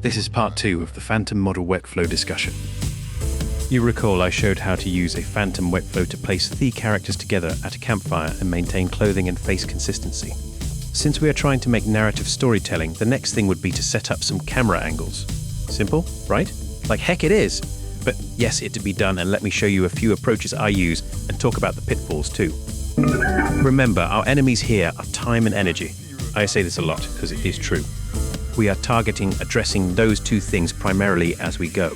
This is part 2 of the Phantom model workflow discussion. You recall I showed how to use a Phantom workflow to place the characters together at a campfire and maintain clothing and face consistency. Since we are trying to make narrative storytelling, the next thing would be to set up some camera angles. Simple, right? Like heck it is! But yes, it to be done, and let me show you a few approaches I use and talk about the pitfalls too. Remember, our enemies here are time and energy. I say this a lot because it is true. We are addressing those two things primarily as we go.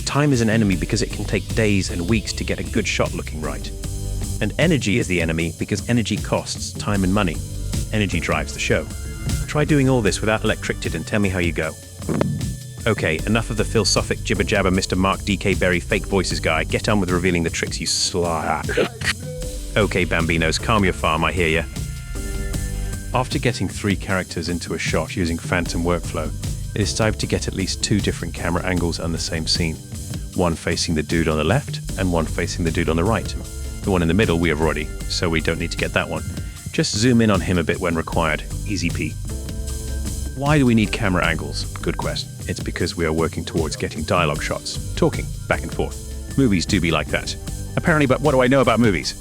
Time is an enemy because it can take days and weeks to get a good shot looking right. And energy is the enemy because energy costs time and money. Energy drives the show. Try doing all this without Electricted and tell me how you go. Okay, enough of the philosophic jibber-jabber Mr. Mark D.K. Berry fake voices guy. Get on with revealing the tricks, you sly. Okay, Bambinos, calm your farm, I hear ya. After getting 3 characters into a shot using Phantom workflow, it is time to get at least 2 different camera angles on the same scene. One facing the dude on the left, and one facing the dude on the right. The one in the middle we have already, so we don't need to get that one. Just zoom in on him a bit when required. Easy P. Why do we need camera angles? Good question. It's because we are working towards getting dialogue shots, talking back and forth. Movies do be like that. Apparently, but what do I know about movies?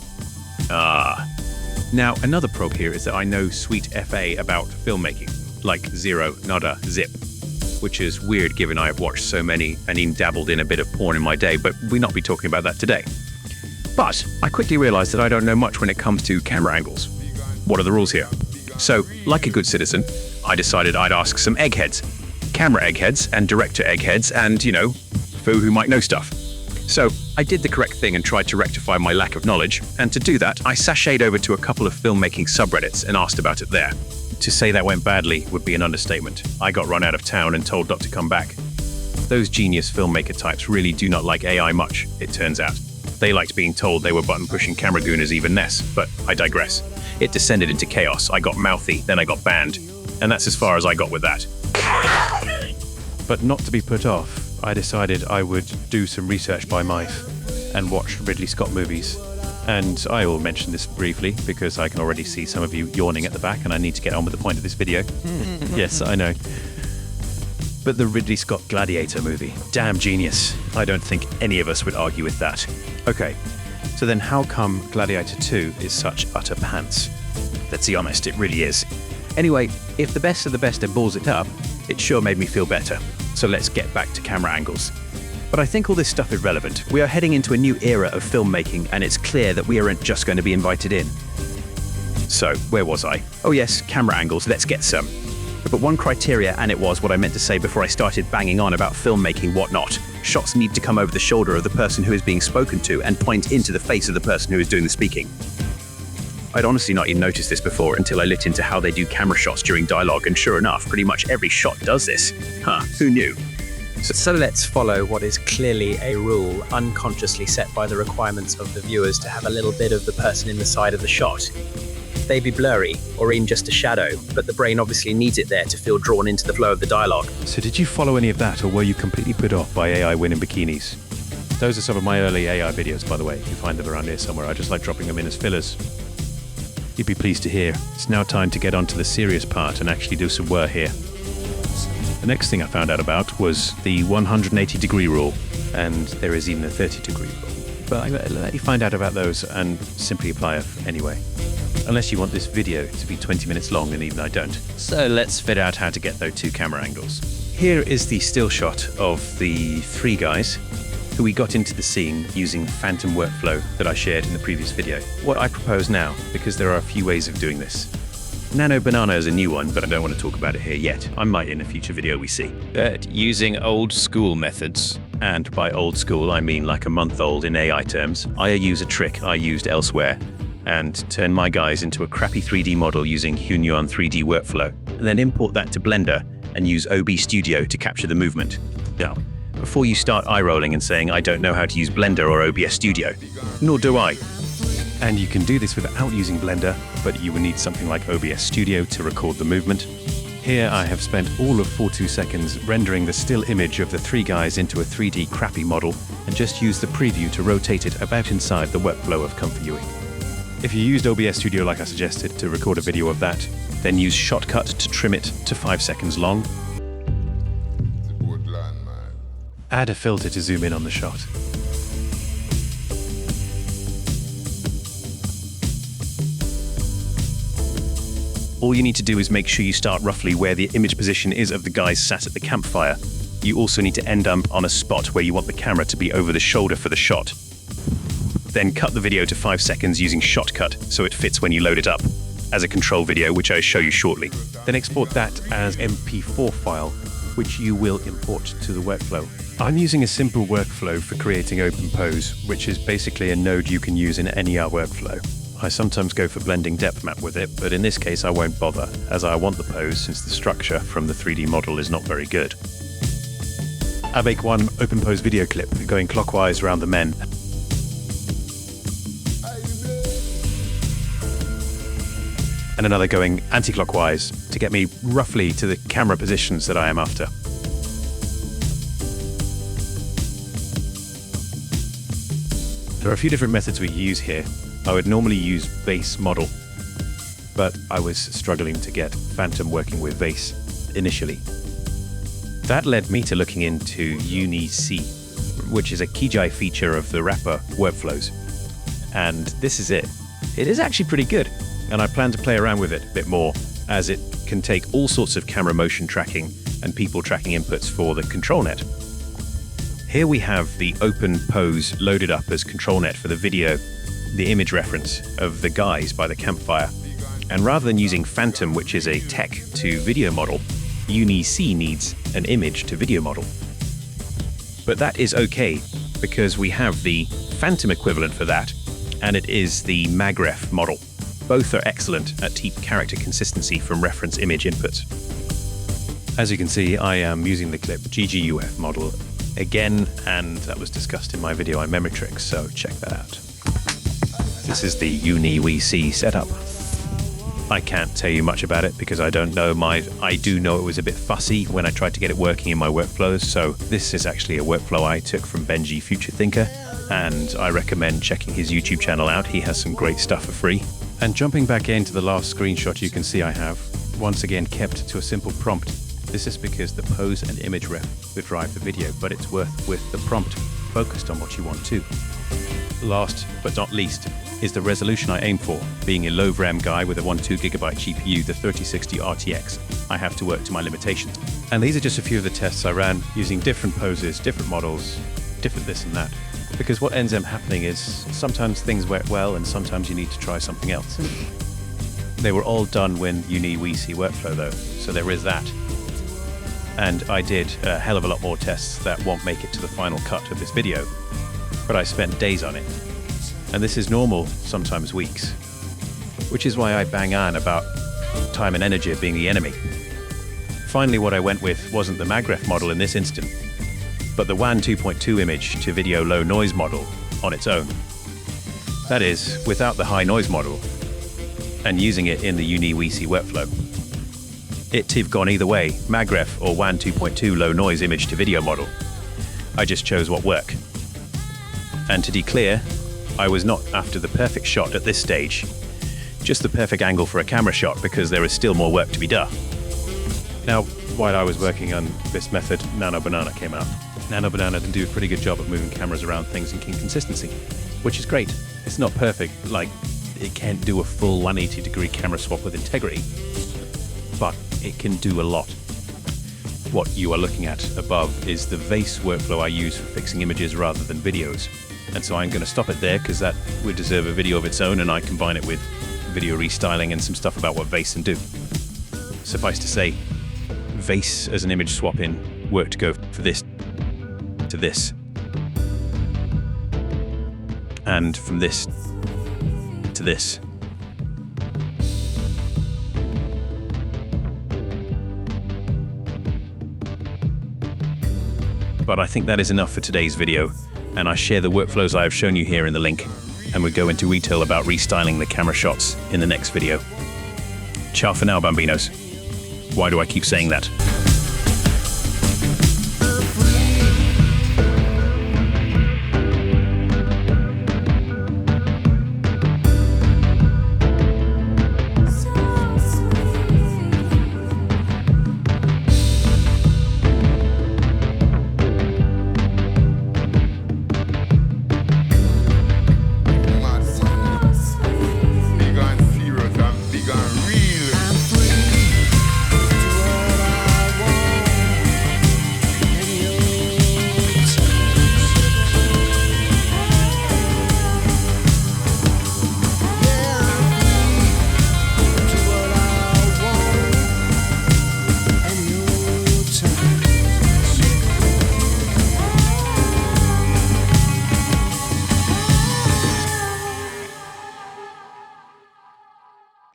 Now, another prog here is that I know sweet FA about filmmaking, like zero, nada, zip, which is weird given I have watched so many and even dabbled in a bit of porn in my day, but we'll not be talking about that today. But I quickly realized that I don't know much when it comes to camera angles. What are the rules here? So, like a good citizen, I decided I'd ask some eggheads. Camera eggheads and director eggheads and, foo who might know stuff. So, I did the correct thing and tried to rectify my lack of knowledge, and to do that, I sashayed over to a couple of filmmaking subreddits and asked about it there. To say that went badly would be an understatement. I got run out of town and told not to come back. Those genius filmmaker types really do not like AI much, it turns out. They liked being told they were button-pushing camera gooners even less, but I digress. It descended into chaos. I got mouthy, then I got banned. And that's as far as I got with that. But not to be put off, I decided I would do some research by Mife and watch Ridley Scott movies. And I will mention this briefly because I can already see some of you yawning at the back and I need to get on with the point of this video. Yes, I know. But the Ridley Scott Gladiator movie, damn genius. I don't think any of us would argue with that. Okay, so then how come Gladiator 2 is such utter pants? Let's be honest, it really is. Anyway, if the best of the best balls it up, it sure made me feel better. So let's get back to camera angles. But I think all this stuff is relevant. We are heading into a new era of filmmaking, and it's clear that we aren't just going to be invited in. So, where was I? Oh yes, camera angles, let's get some. But one criteria, and it was what I meant to say before I started banging on about filmmaking whatnot. Shots need to come over the shoulder of the person who is being spoken to and point into the face of the person who is doing the speaking. I'd honestly not even noticed this before until I lit into how they do camera shots during dialogue, and sure enough, pretty much every shot does this. Who knew? So let's follow what is clearly a rule unconsciously set by the requirements of the viewers to have a little bit of the person in the side of the shot. They be blurry, or even just a shadow, but the brain obviously needs it there to feel drawn into the flow of the dialogue. So did you follow any of that, or were you completely put off by AI winning bikinis? Those are some of my early AI videos, by the way. You find them around here somewhere. I just like dropping them in as fillers. You'd be pleased to hear. It's now time to get on to the serious part and actually do some work here. The next thing I found out about was the 180-degree rule, and there is even a 30-degree rule. But I'm going to let you find out about those and simply apply it anyway. Unless you want this video to be 20 minutes long, and even I don't. So let's fit out how to get those 2 camera angles. Here is the still shot of the 3 guys who we got into the scene using Phantom workflow that I shared in the previous video. What I propose now, because there are a few ways of doing this. Nano Banana is a new one, but I don't want to talk about it here yet. I might in a future video we see. But using old school methods, and by old school I mean like a month old in AI terms, I use a trick I used elsewhere and turn my guys into a crappy 3D model using Hunyuan 3D workflow, and then import that to Blender and use OB Studio to capture the movement. Now, before you start eye-rolling and saying I don't know how to use Blender or OBS Studio, nor do I. And you can do this without using Blender, but you will need something like OBS Studio to record the movement. Here I have spent all of 42 seconds rendering the still image of the 3 guys into a 3D crappy model, and just used the preview to rotate it about inside the workflow of comfy viewing. If you used OBS Studio like I suggested to record a video of that, then use Shotcut to trim it to 5 seconds long. Add a filter to zoom in on the shot. All you need to do is make sure you start roughly where the image position is of the guys sat at the campfire. You also need to end up on a spot where you want the camera to be over the shoulder for the shot. Then cut the video to 5 seconds using Shotcut so it fits when you load it up, as a control video, which I show you shortly. Then export that as MP4 file, which you will import to the workflow. I'm using a simple workflow for creating OpenPose, which is basically a node you can use in any workflow. I sometimes go for blending depth map with it, but in this case I won't bother, as I want the pose since the structure from the 3D model is not very good. I make one OpenPose video clip going clockwise around the men. And another going anti-clockwise to get me roughly to the camera positions that I am after. There are a few different methods we use here. I would normally use Vase Model, but I was struggling to get Phantom working with Vase initially. That led me to looking into Uni-C, which is a Kijai feature of the Rapper workflows. And this is it. It is actually pretty good, and I plan to play around with it a bit more, as it can take all sorts of camera motion tracking and people tracking inputs for the ControlNet. Here we have the OpenPose loaded up as ControlNet for the video, the image reference of the guys by the campfire. And rather than using Phantom, which is a tech to video model, Uni-C needs an image to video model. But that is okay, because we have the Phantom equivalent for that, and it is the Magref model. Both are excellent at deep character consistency from reference image inputs. As you can see, I am using the clip GGUF model again, and that was discussed in my video on Memory Tricks, so check that out. This is the Uni-C setup. I can't tell you much about it because I don't know. I do know it was a bit fussy when I tried to get it working in my workflows, so this is actually a workflow I took from Benji Future Thinker, and I recommend checking his YouTube channel out. He has some great stuff for free. And jumping back into the last screenshot, you can see I have once again kept to a simple prompt. This is because the pose and image ref would drive the video, but it's worth with the prompt focused on what you want to. Last but not least is the resolution I aim for. Being a low RAM guy with a 12GB GPU, the 3060 RTX, I have to work to my limitations. And these are just a few of the tests I ran using different poses, different models, different this and that. Because what ends up happening is sometimes things work well and sometimes you need to try something else. They were all done when Uni-C workflow though, so there is that. And I did a hell of a lot more tests that won't make it to the final cut of this video, but I spent days on it. And this is normal, sometimes weeks, which is why I bang on about time and energy being the enemy. Finally, what I went with wasn't the Magref model in this instant, but the WAN 2.2 image to video low noise model on its own. That is, without the high noise model, and using it in the Uni-C workflow. It'd have gone either way, Magref or WAN 2.2 low noise image to video model. I just chose what worked. And to declare, I was not after the perfect shot at this stage, just the perfect angle for a camera shot because there is still more work to be done. Now, while I was working on this method, Nano Banana came out. Nano Banana can do a pretty good job of moving cameras around things and keeping consistency, which is great. It's not perfect, like it can't do a full 180-degree camera swap with integrity, but it can do a lot. What you are looking at above is the Vase workflow I use for fixing images rather than videos. And so I'm going to stop it there because that would deserve a video of its own, and I combine it with video restyling and some stuff about what Vase can do. Suffice to say, Vase as an image swap-in worked to go for this to this. And from this to this. But I think that is enough for today's video, and I share the workflows I have shown you here in the link, and we go into detail about restyling the camera shots in the next video. Ciao for now, Bambinos. Why do I keep saying that?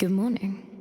Good morning.